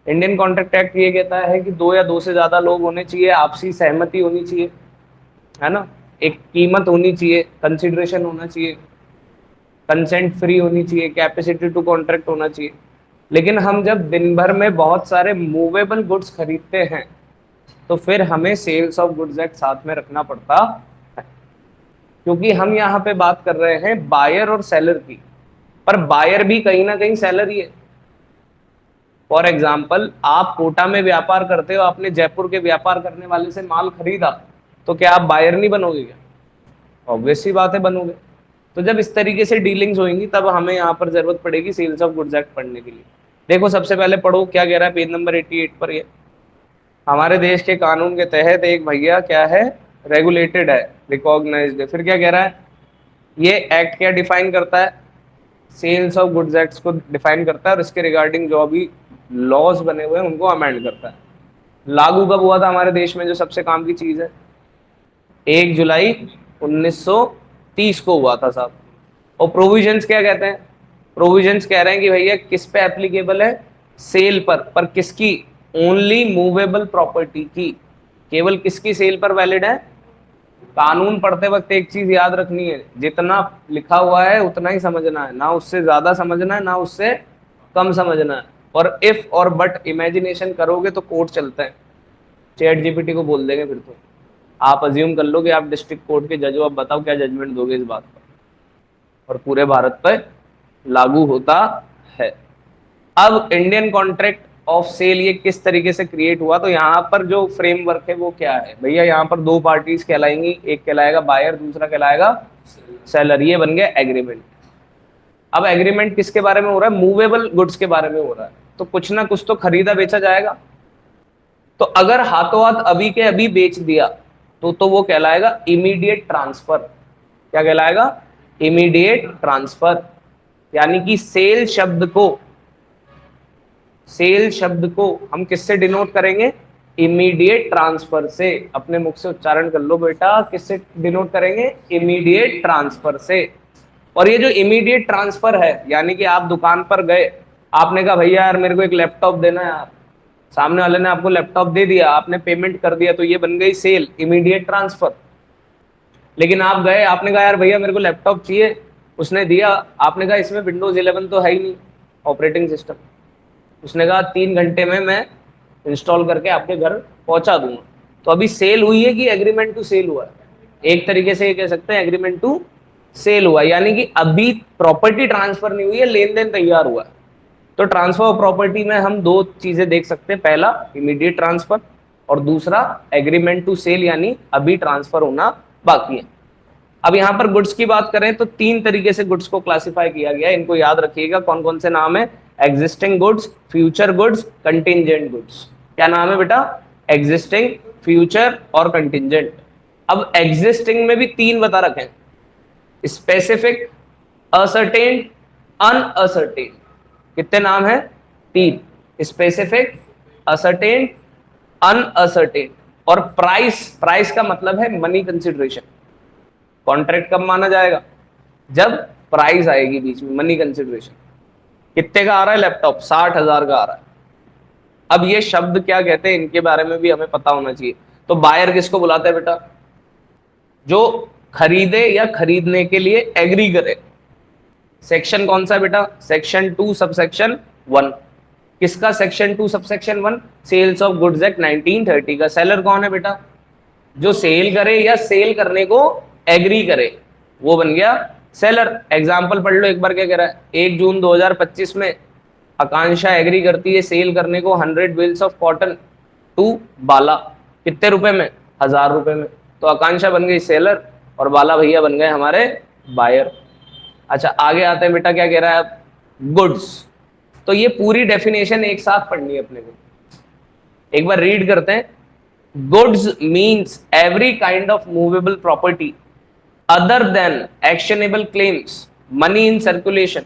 Indian contract act ये कहता है कि दो या दो से ज्यादा लोग होने चाहिए, आपसी सहमति होनी चाहिए, है ना, एक कीमत होनी चाहिए, कंसिडरेशन होना चाहिए, कंसेंट फ्री होनी चाहिए, कैपेसिटी टू कॉन्ट्रैक्ट होना चाहिए। लेकिन हम जब दिन भर में बहुत सारे मूवेबल गुड्स खरीदते हैं तो फिर हमें सेल्स ऑफ गुड्स एक्ट साथ में रखना पड़ता है, क्योंकि हम यहाँ पे बात कर रहे हैं बायर और सेलर की। पर बायर भी कहीं ना कहीं सेलर ही है। फॉर एग्जाम्पल, आप कोटा में व्यापार करते हो, आपने जयपुर के व्यापार करने वाले से माल खरीदा, तो क्या आप बायर नहीं बनोगे क्या? ऑब्वियस सी बात है, बनोगे। तो जब इस तरीके से डीलिंग्स होंगी तब हमें यहाँ पर जरूरत पड़ेगी सेल्स ऑफ गुड्स एक्ट पढ़ने के लिए। देखो सबसे पहले पढ़ो क्या कह रहा है पेज नंबर 88 पर। ये हमारे देश के कानून के तहत एक भैया क्या है, रेगुलेटेड है, रिकॉग्नाइज्ड है। फिर क्या कह रहा है, ये एक्ट क्या डिफाइन करता है, सेल्स ऑफ गुड्स एक्ट को डिफाइन करता है और इसके रिगार्डिंग जो भी लॉज बने हुए हैं उनको अमेंड करता है। लागू कब हुआ था हमारे देश में, जो सबसे काम की चीज है, 1 जुलाई 1930 को हुआ था साहब। और प्रोविजंस क्या कहते हैं, प्रोविजंस कह रहे हैं कि भैया किस पे एप्लीकेबल है, सेल पर किसकी, ओनली मूवेबल प्रॉपर्टी की, केवल किसकी सेल पर वैलिड है। कानून पढ़ते वक्त एक चीज याद रखनी है, जितना लिखा हुआ है उतना ही समझना है, ना उससे ज्यादा समझना है ना उससे कम समझना है। और इफ और बट इमेजिनेशन करोगे तो कोर्ट चलते हैं, चैट जीपीटी को बोल देंगे फिर तो। आप अज्यूम कर लो कि आप डिस्ट्रिक्ट कोर्ट के जज हो, अब बताओ क्या जजमेंट दोगे इस बात पर, और पूरे भारत पर लागू होता है। अब इंडियन कॉन्ट्रैक्ट ऑफ सेल ये किस तरीके से क्रिएट हुआ, तो यहाँ पर जो फ्रेमवर्क है वो क्या है भैया, यहाँ पर दो पार्टीज कहलाएंगी, एक कहलाएगा बायर, दूसरा कहलाएगा सेलर। ये बन गया एग्रीमेंट। अब एग्रीमेंट किसके बारे में हो रहा है, मूवेबल गुड्स के बारे में हो रहा है, तो कुछ ना कुछ तो खरीदा बेचा जाएगा। तो अगर हाथों हाथ अभी के अभी बेच दिया तो वो कहलाएगा इमीडिएट ट्रांसफर। क्या कहलाएगा, इमीडिएट ट्रांसफर। यानी कि सेल शब्द को हम किससे डिनोट करेंगे, इमीडिएट ट्रांसफर से। अपने मुख से उच्चारण कर लो बेटा, किससे डिनोट करेंगे, इमीडिएट ट्रांसफर से। और ये जो इमीडिएट ट्रांसफर है, यानी कि आप दुकान पर गए, आपने कहा भैया यार मेरे को एक लैपटॉप देना यार, सामने वाले ने आपको लैपटॉप दे दिया, आपने पेमेंट कर दिया, तो ये बन गई सेल, इमीडिएट ट्रांसफर। लेकिन आप गए, आपने कहा यार भैया मेरे को लैपटॉप चाहिए, उसने दिया, आपने कहा इसमें विंडोज 11 तो है ही नहीं ऑपरेटिंग सिस्टम, उसने कहा 3 घंटे में मैं इंस्टॉल करके आपके घर पहुंचा दूंगा। तो अभी सेल हुई है कि एग्रीमेंट टू सेल हुआ है, एक तरीके से ये कह सकते हैं एग्रीमेंट टू सेल हुआ, यानी कि अभी प्रॉपर्टी ट्रांसफर नहीं हुई है, लेन देन तैयार हुआ है। तो ट्रांसफर ऑफ प्रॉपर्टी में हम दो चीजें देख सकते हैं, पहला इमीडिएट ट्रांसफर और दूसरा एग्रीमेंट टू सेल, यानी अभी ट्रांसफर होना बाकी है। अब यहां पर गुड्स की बात करें तो 3 तरीके से गुड्स को क्लासिफाई किया गया है, इनको याद रखिएगा कौन कौन से नाम है, existing goods, future goods, contingent goods. क्या नाम है बेटा, एग्जिस्टिंग, फ्यूचर और कंटिजेंट। अब एग्जिस्टिंग में भी 3 बता रखे हैं, स्पेसिफिक, असर्टेन, अनअसर्टेन। कितने नाम है, 3, स्पेसिफिक, असर्टेन, अनअसर्टेन। और प्राइस का मतलब है मनी कंसिडरेशन। कॉन्ट्रैक्ट कब माना जाएगा, जब प्राइस आएगी बीच में, मनी कंसिडरेशन। कितने का आ रहा है लैपटॉप, 60,000 का आ रहा है। अब ये शब्द क्या कहते हैं इनके बारे में भी हमें पता होना चाहिए। तो बायर किसको बुलाते हैं बेटा, जो खरीदे या खरीदने के लिए एग्री करे। सेक्शन कौन सा बेटा, सेक्शन 2 सबसेक्शन 1। किसका, section 2 subsection 1, sales of goods act 1930 का। सेलर कौन है बेटा, जो सेल करे या सेल करने को एग्री करे, वो बन गया सेलर। एग्जाम्पल पढ़ लो एक बार, क्या कह रहा है, 1 जून 2025 में आकांक्षा एग्री करती है सेल करने को 100 बिल्स ऑफ कॉटन टू बाला। कितने रुपए में, 1000 रुपए में। तो आकांक्षा बन गई सेलर और बाला भैया बन गए हमारे बायर। अच्छा आगे आते हैं बेटा, क्या कह रहा है, गुड्स। तो ये पूरी डेफिनेशन एक साथ पढ़नी है अपने को, एक बार रीड करते हैं। Goods means every kind of movable property other than actionable claims, money in circulation,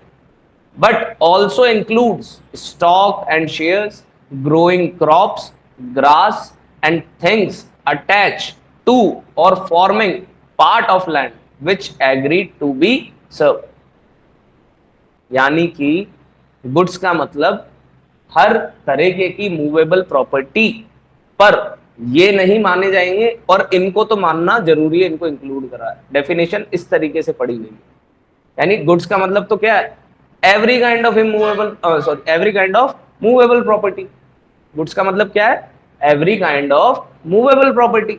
but also includes stock and shares, growing crops, grass, and things attached to or forming part of land which agreed to be served। यानी कि goods का मतलब हर तरीके की movable property पर ये नहीं माने जाएंगे, और इनको तो मानना जरूरी है, इनको इंक्लूड करा है। डेफिनेशन इस तरीके से पढ़ी गई है, यानी गुड्स का मतलब तो क्या है, every kind of immovable, sorry every kind of movable property. Goods का मतलब क्या है, every kind of movable property.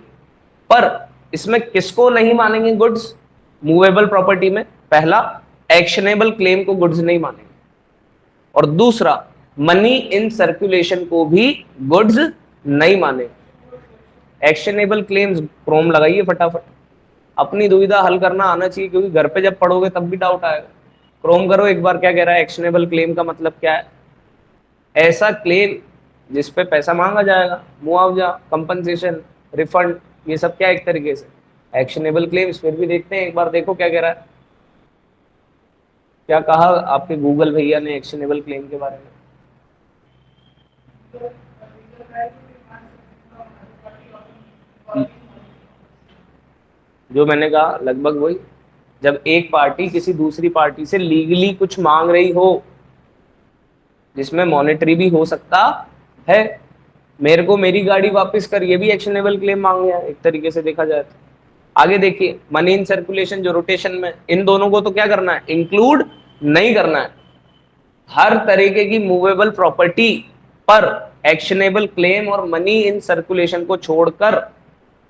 पर इसमें किसको नहीं मानेंगे गुड्स मूवेबल प्रॉपर्टी में? पहला, एक्शनेबल क्लेम को गुड्स नहीं मानेंगे, और दूसरा, मनी इन सर्कुलेशन को भी गुड्स नहीं माने। एक्शनेबल क्लेम्स क्रोम लगाइए फटाफट, अपनी दुविधा हल करना आना चाहिए, क्योंकि घर पे जब पढ़ोगे तब भी डाउट आएगा। क्रोम करो एक बार, क्या कह रहा है, एक्शनेबल क्लेम का मतलब क्या है? ऐसा क्लेम जिस पे पैसा मांगा जाएगा, मुआवजा, कंपनसेशन, रिफंड, ये सब क्या एक तरीके से एक्शनेबल क्लेम्स। फिर भी देखते हैं एक बार, देखो क्या कह रहा है, क्या कहा आपके गूगल भैया ने एक्शनेबल क्लेम के बारे में। जो मैंने कहा लगभग वही, जब एक पार्टी किसी दूसरी पार्टी से लीगली कुछ मांग रही हो, जिसमें मॉनेटरी भी हो सकता है, मेरे को मेरी गाड़ी वापस कर, ये भी एक्शनेबल क्लेम मांग गया एक तरीके से देखा जाए तो। आगे देखिए, मनी इन सर्कुलेशन जो रोटेशन में, इन दोनों को तो क्या करना है, इंक्लूड नहीं करना है। हर तरीके की मूवेबल प्रॉपर्टी पर एक्शनेबल क्लेम और मनी इन सर्कुलेशन को छोड़कर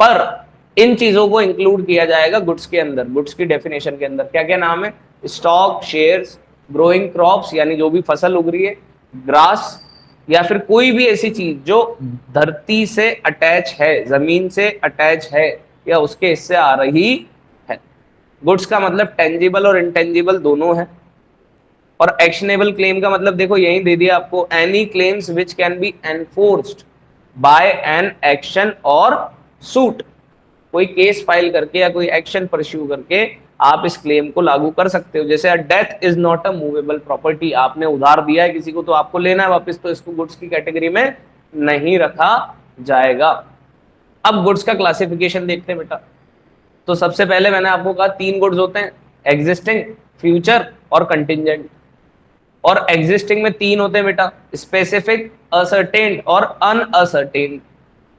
पर इन चीजों को इंक्लूड किया जाएगा गुड्स के अंदर। गुड्स की डेफिनेशन के अंदर क्या क्या नाम है, स्टॉक, शेयर्स, ग्रोइंग क्रॉप्स यानी जो भी फसल उग रही है, ग्रास या फिर कोई भी ऐसी चीज जो धरती से अटैच है, जमीन से अटैच है या उसके हिस्से आ रही है। गुड्स का मतलब टेंजिबल और इंटेंजिबल दोनों है। और एक्शनेबल क्लेम का मतलब देखो यही दे दिया आपको, any claims which can be enforced by an action और सूट। कोई केस फाइल करके या कोई एक्शन परस्यू करके आप इस क्लेम को लागू कर सकते हो। जैसे death is not a movable property, आपने उधार दिया है किसी को तो आपको लेना है वापस, तो इसको गुड्स की कैटेगरी में नहीं रखा जाएगा। अब गुड्स का क्लासिफिकेशन देखते हैं बेटा। तो सबसे पहले मैंने आपको कहा 3 गुड्स होते हैं, एग्जिस्टिंग, फ्यूचर और कंटिंजेंट। और एग्जिस्टिंग में 3 होते हैं बेटा, स्पेसिफिक, असर्टेन्ड और अनअसर्टेन्ड।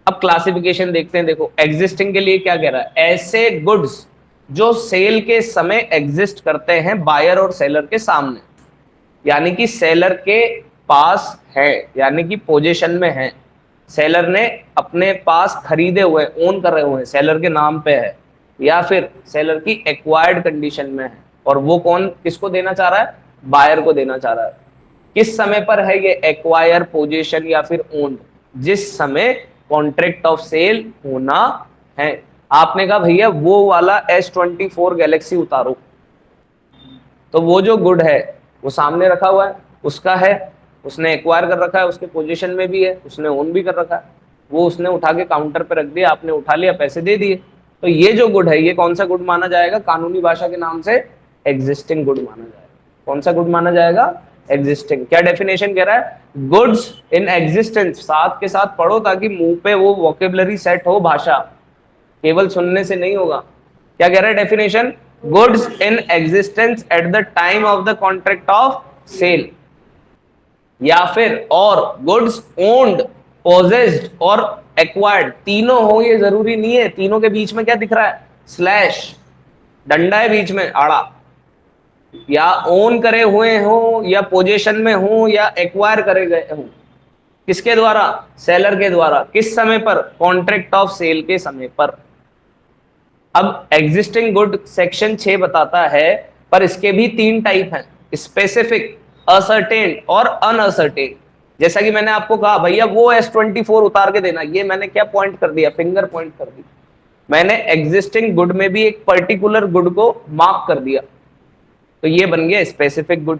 अब क्लासिफिकेशन देखते हैं। देखो एग्जिस्टिंग के लिए क्या कह रहा है, ऐसे गुड्स जो सेल के समय एग्जिस्ट करते हैं बायर और सेलर के सामने, यानी कि सेलर के पास है, यानी कि पोजीशन में है, सेलर ने अपने पास खरीदे हुए, ओन कर रहे हुए, सेलर के नाम पे है, या फिर सेलर की एक्वायर्ड कंडीशन में है, और वो कौन किसको देना चाह रहा है, बायर को देना चाह रहा है। किस समय पर है ये एक्वायर, पोजीशन या फिर ओन? जिस समय कॉन्ट्रैक्ट ऑफ सेल होना है। आपने कहा भैया वो वाला S24 गैलेक्सी उतारो, तो वो जो गुड है वो सामने रखा हुआ है, उसका है, उसने एक्वायर कर रखा है, उसके पोजीशन में भी है, उसने ओन भी कर रखा है, वो उसने उठा के काउंटर पे रख दिया, आपने उठा लिया, पैसे दे दिए, तो ये जो गुड है ये कौन सा गुड माना जाएगा? कानूनी भाषा के नाम से एग्जिस्टिंग गुड माना जाएगा। कौन सा गुड माना जाएगा? एग्जिस्टिंग। क्या डेफिनेशन कह रहा है? गुड्स इन एग्जिस्टेंस, साथ के साथ पढ़ो ताकि मुंह पे वो वोकेबलरी सेट हो, भाषा केवल सुनने से नहीं होगा। क्या कह रहा है definition? Goods in existence at the time of the contract of sale, या फिर और गुड्स ओन्ड, पोजेस्ड और एक्वायर्ड, तीनों हो ये जरूरी नहीं है। तीनों के बीच में क्या दिख रहा है? स्लैश, डंडा है बीच में, आड़ा। या ओन करे हुए हो, या पोजीशन में हो, या एक्वायर करे गए हो, किसके द्वारा? सेलर के द्वारा। किस समय पर? कॉन्ट्रैक्ट ऑफ सेल के समय पर। अब एग्जिस्टिंग गुड सेक्शन 6 बताता है, पर इसके भी 3 टाइप हैं, स्पेसिफिक, असर्टेन और अनअसर्टेन। जैसा कि मैंने आपको कहा भैया वो S24 उतार के देना, ये मैंने क्या पॉइंट कर दिया? फिंगर पॉइंट कर दी। मैंने एग्जिस्टिंग गुड में भी एक पर्टिकुलर गुड को मार्क कर दिया, तो ये बन गया स्पेसिफिक गुड,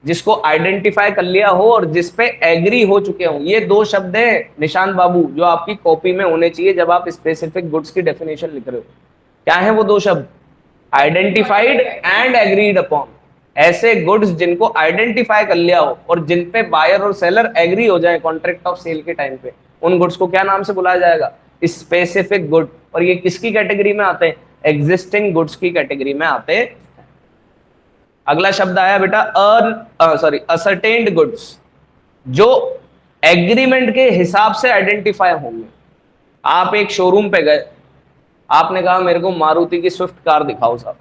जिसको आइडेंटिफाई कर लिया हो और जिसपे एग्री हो चुके हो। ये 2 शब्द हैं निशांत बाबू जो आपकी कॉपी में होने चाहिए जब आप स्पेसिफिक गुड्स की डेफिनेशन लिख रहे हो। क्या है वो 2 शब्द? Identified and agreed upon. ऐसे गुड्स जिनको आइडेंटिफाई कर लिया हो और जिन पे बायर और सेलर एग्री हो जाए कॉन्ट्रैक्ट ऑफ सेल के टाइम पे, उन गुड्स को क्या नाम से बुलाया जाएगा? Specific good. और ये किसकी कैटेगरी में आते हैं? एग्जिस्टिंग गुड्स की कैटेगरी में आते हैं। अगला शब्द आया बेटा असर्टेन्ड गुड्स, जो एग्रीमेंट के हिसाब से आइडेंटिफाई होंगे। आप एक शोरूम पे गए, आपने कहा मेरे को मारुति की स्विफ्ट कार दिखाओ साहब,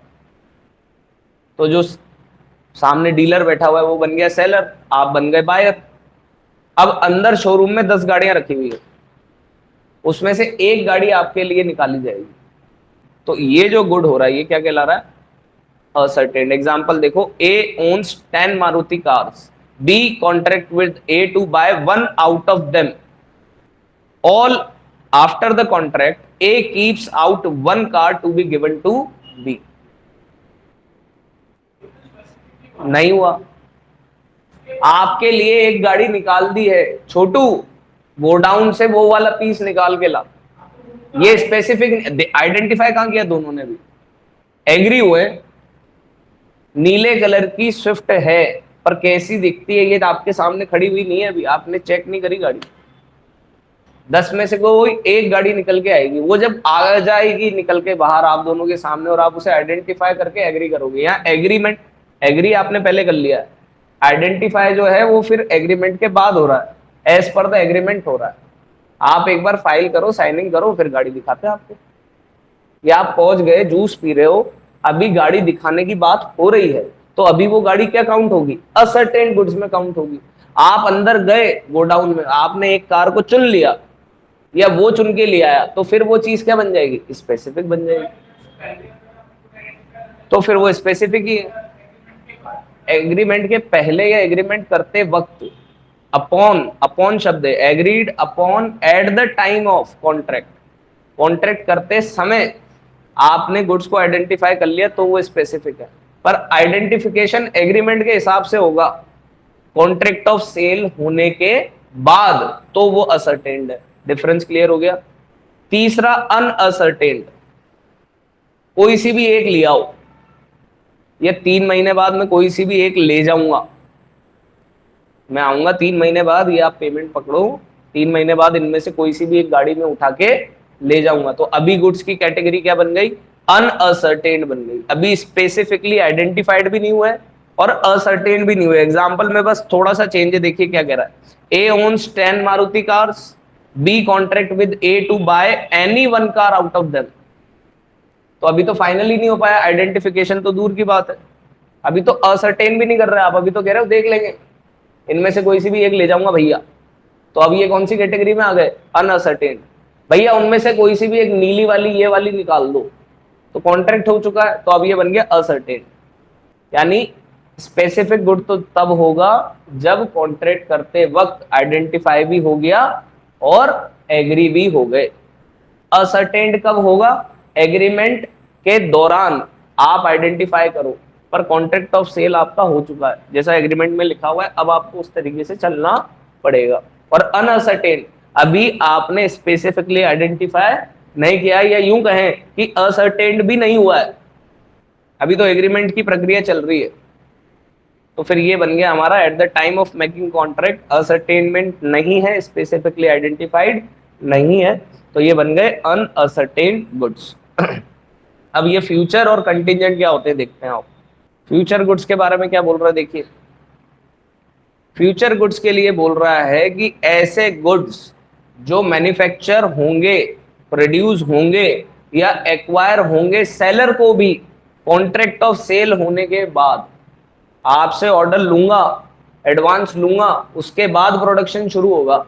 तो जो सामने डीलर बैठा हुआ है वो बन गया सेलर, आप बन गए बायर। अब अंदर शोरूम में 10 गाड़ियां रखी हुई है, उसमें से एक गाड़ी आपके लिए निकाली जाएगी, तो ये जो गुड हो रहा है ये क्या कहला रहा है? असर्टेन। एग्जाम्पल देखो, A owns 10 Maruti cars, B contract with A to buy 1 out of them, all after the contract A keeps out 1 car to be given to B. नहीं हुआ, आपके लिए एक गाड़ी निकाल दी है, छोटू गोडाउन से वो वाला पीस निकाल के ला। ये स्पेसिफिक आइडेंटिफाई कहां किया? दोनों ने भी एग्री हुए, नीले कलर की स्विफ्ट है, पर कैसी दिखती है ये तो आपके सामने खड़ी हुई नहीं है, अभी आपने चेक नहीं करी गाड़ी। 10 में से कोई एक गाड़ी निकल के आएगी, वो जब आ जाएगी निकल के बाहर आप दोनों के सामने, और आप उसे आइडेंटिफाई करके एग्री करोगे। यहाँ एग्रीमेंट, एग्री आपने पहले कर लिया है, आइडेंटिफाई जो है वो फिर एग्रीमेंट के बाद हो रहा है, एज पर द एग्रीमेंट हो रहा है। आप एक बार फाइल करो, साइनिंग करो, फिर गाड़ी दिखाते हैं आपको। या आप पहुंच गए, जूस पी रहे हो, अभी गाड़ी दिखाने की बात हो रही है, तो अभी वो गाड़ी क्या काउंट होगी? असर्टेन गुड्स में काउंट होगी। आप अंदर गए गोडाउन में, आपने एक कार को चुन लिया या वो चुन के ले आया, तो फिर वो चीज क्या बन जाएगी? स्पेसिफिक बन जाएगी। तो फिर वो स्पेसिफिक ही है। एग्रीमेंट के पहले या एग्रीमेंट करते वक्त अपॉन, अपॉन शब्द है, agreed upon eight the time of contract, contract करते समय आपने गुड्स को आइडेंटिफाई कर लिया तो वो स्पेसिफिक है। पर आइडेंटिफिकेशन एग्रीमेंट के हिसाब से होगा, कॉन्ट्रैक्ट ऑफ सेल होने के बाद तो वो असर्टेन्ड है। डिफरेंस क्लियर हो गया? तीसरा अनअसर्टेन्ड, कोई सी भी एक ले आओ, या 3 महीने बाद में कोई सी भी एक ले जाऊंगा, मैं आऊंगा 3 महीने बाद, ये आप पेमेंट पकड़ो, 3 महीने बाद इनमें से कोई सी भी एक गाड़ी में उठा के ले जाऊंगा, तो अभी गुड्स की कैटेगरी क्या बन गई? अनअसर्टेन्ड बन गई। अभी स्पेसिफिकली आइडेंटिफाइड भी नहीं हुआ है और असर्टेन भी नहीं हुआ। एग्जाम्पल में बस थोड़ा सा चेंज है, देखिए क्या कह रहा है। A owns 10 Maruti cars, B contract with A to buy any 1 car out of them. तो अभी तो फाइनली नहीं हो पाया, आइडेंटिफिकेशन तो दूर की बात है, अभी तो असर्टेन भी नहीं कर रहे आप, अभी तो कह रहे हो देख लेंगे, इनमें से कोई सी भी एक ले जाऊंगा भैया। तो अब ये कौन सी कैटेगरी में आ गए? अनअसर्टेन। भैया उनमें से कोई सी भी एक नीली वाली, ये वाली निकाल दो, तो कॉन्ट्रैक्ट हो चुका है, तो अब ये बन गया असर्टेन। यानी स्पेसिफिक गुड तो तब होगा जब कॉन्ट्रैक्ट करते वक्त आइडेंटिफाई भी हो गया और एग्री भी हो गए। असर्टेन्ड कब होगा? एग्रीमेंट के दौरान आप आइडेंटिफाई करो, पर कॉन्ट्रैक्ट ऑफ सेल आपका हो चुका है, जैसा एग्रीमेंट में लिखा हुआ है, अब आपको उस तरीके से चलना पड़ेगा। और अनअसर्टेन, अभी आपने स्पेसिफिकली आइडेंटिफाई नहीं किया, या यूं कहें कि असर्टेन्ड भी नहीं हुआ है, अभी तो एग्रीमेंट की प्रक्रिया चल रही है, तो फिर ये बन गया हमारा eight the time of making contract ascertainment नहीं है, स्पेसिफिकली आइडेंटिफाइड नहीं है, तो ये बन गए अनअसर्टेन गुड्स। अब ये फ्यूचर और कंटिजेंट क्या होते हैं देखते हैं आप। फ्यूचर गुड्स के बारे में क्या बोल रहा है देखिए, फ्यूचर गुड्स के लिए बोल रहा है कि ऐसे गुड्स जो मैन्युफैक्चर होंगे, प्रोड्यूस होंगे या एक्वायर होंगे सेलर को भी कॉन्ट्रैक्ट ऑफ सेल होने के बाद, आपसे ऑर्डर लूंगा, एडवांस लूंगा, उसके बाद प्रोडक्शन शुरू होगा,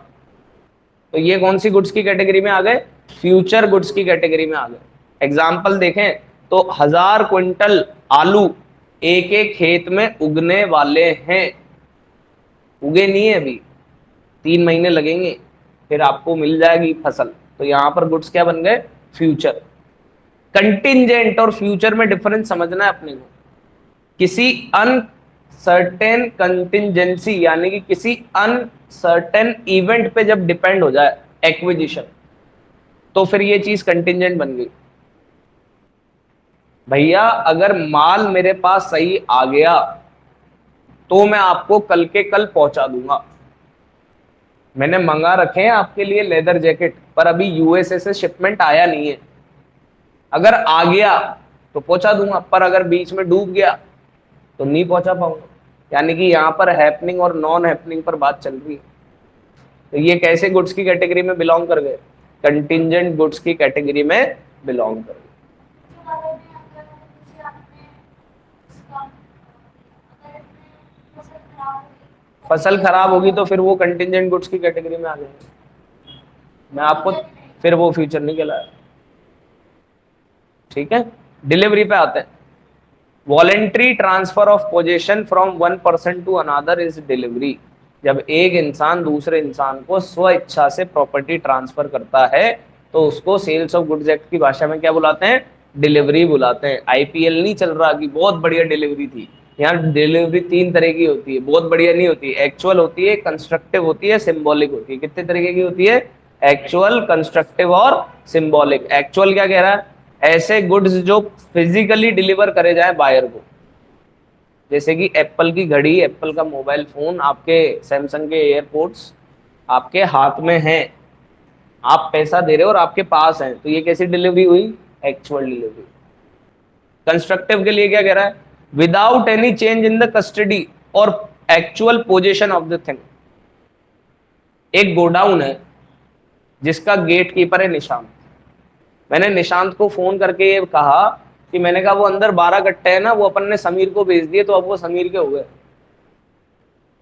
तो ये कौन सी गुड्स की कैटेगरी में आ गए? फ्यूचर गुड्स की कैटेगरी में आ गए। एग्जाम्पल देखें तो 1000 क्विंटल आलू एक एक खेत में उगने वाले हैं, उगे नहीं है अभी, 3 महीने लगेंगे, फिर आपको मिल जाएगी फसल, तो यहां पर गुड्स क्या बन गए? फ्यूचर। कंटिजेंट और फ्यूचर में डिफरेंस समझना है अपने को। किसी अनसर्टेन कंटिजेंसी यानी कि किसी अनसर्टेन इवेंट पे जब डिपेंड हो जाए एक्विजिशन, तो फिर ये चीज कंटिजेंट बन गई। भैया अगर माल मेरे पास सही आ गया तो मैं आपको कल के कल पहुंचा दूंगा, मैंने मंगा रखे हैं आपके लिए लेदर जैकेट, पर अभी यूएसए से शिपमेंट आया नहीं है, अगर आ गया तो पहुंचा दूंगा, पर अगर बीच में डूब गया तो नहीं पहुंचा पाऊंगा। यानी कि यहाँ पर हैपनिंग और नॉन हैपनिंग पर बात चल रही है। तो ये कैसे गुड्स की कैटेगरी में बिलोंग कर गए? कंटिंजेंट गुड्स की कैटेगरी में बिलोंग कर गए। फसल खराब होगी तो फिर वो कंटिंजेंट गुड्स की कैटेगरी में आ जाएंगे। मैं आपको फिर वो फ्यूचर नहीं कहलाया। ठीक है, डिलीवरी पे आते हैं। Voluntary transfer of possession from one person to another is delivery. जब एक इंसान दूसरे इंसान को स्व इच्छा से प्रॉपर्टी ट्रांसफर करता है तो उसको सेल्स ऑफ गुड्स एक्ट की भाषा में क्या बुलाते हैं? डिलीवरी बुलाते हैं। आईपीएल नहीं चल रहा कि बहुत बढ़िया डिलीवरी थी। यहाँ डिलीवरी 3 तरह की होती है, बहुत बढ़िया नहीं होती। एक्चुअल होती है, कंस्ट्रक्टिव होती है, सिंबॉलिक होती है। कितने तरीके की होती है? एक्चुअल, कंस्ट्रक्टिव और सिंबॉलिक। एक्चुअल क्या कह रहा है? ऐसे गुड्स जो फिजिकली डिलीवर करे जाए बायर को, जैसे कि एप्पल की घड़ी, एप्पल का मोबाइल फोन, आपके सैमसंग के एयरपोर्ट्स आपके हाथ में हैं, आप पैसा दे रहे हो और आपके पास हैं, तो ये कैसी डिलीवरी हुई? Actual delivery. कंस्ट्रक्टिव के लिए क्या कह रहा है? Without any change in the custody और actual position of the thing. एक गोडाउन है जिसका गेट कीपर है निशांत। मैंने निशांत को फोन करके ये कहा कि मैंने कहा वो अंदर 12 कट्टे हैं ना, वो अपन ने समीर को भेज दिए, तो अब वो समीर के हो गए।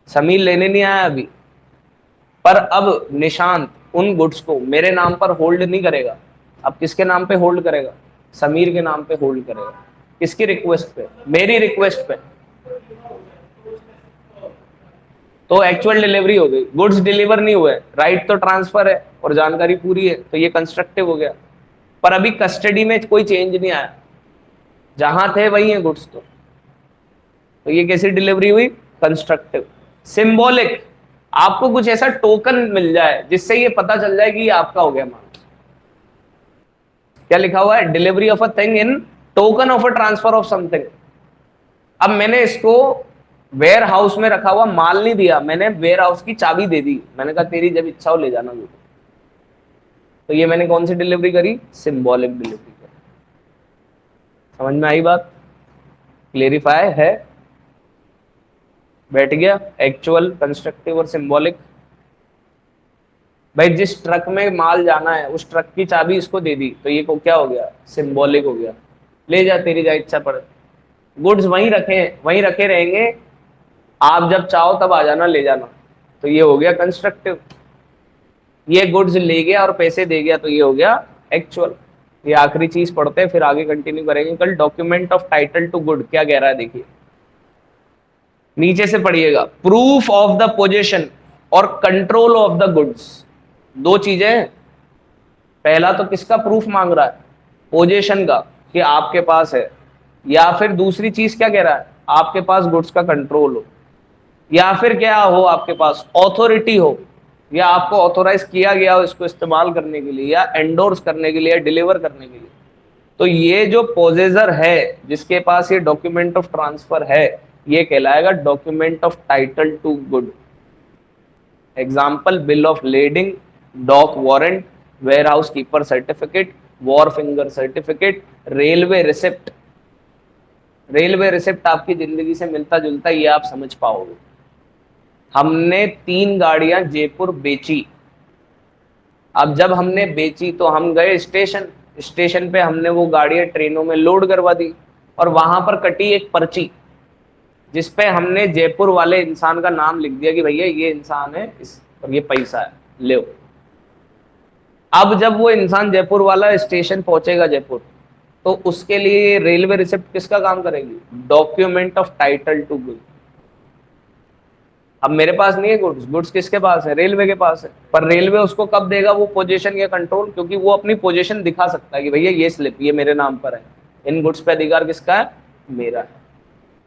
समीर लेने नहीं आया अभी, पर अब निशांत उन गुड्स को मेरे नाम पर होल्ड नहीं करेगा। अब किसके नाम पे होल्ड करेगा? समीर के नाम पे होल्ड करेगा। किसकी रिक्वेस्ट पे? मेरी रिक्वेस्ट पे। तो एक्चुअल डिलीवरी हो गई। गुड्स डिलीवर नहीं हुए, राइट तो ट्रांसफर है और जानकारी पूरी है, तो ये कंस्ट्रक्टिव हो गया। पर अभी कस्टडी में कोई चेंज नहीं आया, जहां थे वही है गुड्स। तो ये कैसी डिलीवरी हुई? कंस्ट्रक्टिव। सिंबॉलिक, आपको कुछ ऐसा टोकन मिल जाए जिससे ये पता चल जाए कि ये आपका हो गया माल। क्या लिखा हुआ है? Delivery of a thing in token of a transfer of something. अब मैंने इसको वेयर हाउस में रखा हुआ माल नहीं दिया, मैंने वेयर हाउस की चाबी दे दी, मैंने कहा तेरी जब इच्छा हो ले जाना। तो ये मैंने कौन सी डिलीवरी करी? सिंबॉलिक डिलीवरी करी। समझ में आई बात? क्लेरिफाई है? बैठ गया? एक्चुअल, कंस्ट्रक्टिव और सिंबॉलिक। भाई जिस ट्रक में माल जाना है उस ट्रक की चाबी इसको दे दी, तो ये को क्या हो गया? सिंबॉलिक हो गया। ले जा, तेरी जा इच्छा पड़े। गुड्स वहीं रखे रहेंगे, आप जब चाहो तब आ जाना ले जाना, तो ये हो गया कंस्ट्रक्टिव। ये गुड्स ले गया और पैसे दे गया, तो ये हो गया एक्चुअल। ये आखिरी चीज पढ़ते हैं, फिर आगे कंटिन्यू करेंगे कल। Document of title to good क्या कह रहा है देखिए, नीचे से पढ़िएगा। प्रूफ ऑफ द पोजेशन और कंट्रोल ऑफ द गुड्स, दो चीजें हैं। पहला तो किसका प्रूफ मांग रहा है? पोजेशन का, कि आपके पास है। या फिर दूसरी चीज क्या कह रहा है? आपके पास गुड्स का कंट्रोल हो। या फिर क्या हो? आपके पास ऑथोरिटी हो, या आपको ऑथोराइज किया गया हो इसको इस्तेमाल करने के लिए, या एंडोर्स करने के लिए, या डिलीवर करने के लिए। तो ये जो पोजेसर है, जिसके पास ये डॉक्यूमेंट ऑफ ट्रांसफर है, ये कहलाएगा document of title to good. Example, bill of lading, dock warrant, warehouse keeper certificate, wharfinger certificate, railway receipt. Railway receipt आपकी जिंदगी से मिलता जुलता, ये आप समझ पाओगे। हमने 3 गाड़ियां जयपुर बेची। अब जब हमने बेची तो हम गए स्टेशन पे हमने वो गाड़ियां ट्रेनों में लोड करवा दी, और वहां पर कटी एक पर्ची जिसपे हमने जयपुर वाले इंसान का नाम लिख दिया कि भैया ये इंसान है और ये पैसा है, ले। अब जब वो इंसान जयपुर वाला स्टेशन पहुंचेगा जयपुर, तो उसके लिए रेलवे रिसिप्ट किसका काम करेगी? Document of title to good. अब मेरे पास नहीं है गुड्स, गुड्स किसके पास है? रेलवे के पास है। पर रेलवे उसको कब देगा वो पोजीशन या कंट्रोल? क्योंकि वो अपनी पोजीशन दिखा सकता है कि भैया ये स्लिप ये मेरे नाम पर है, इन गुड्स पे अधिकार किसका है? मेरा है।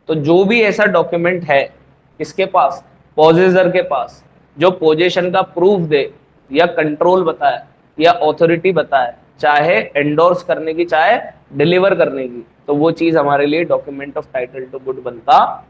तो जो भी ऐसा डॉक्यूमेंट है किसके पास? पोजेसर के पास, जो पोजीशन का प्रूफ दे, या कंट्रोल बताए, या ऑथोरिटी बताए, चाहे एंडोर्स करने की चाहे डिलीवर करने की, तो वो चीज हमारे लिए document of title to good बनता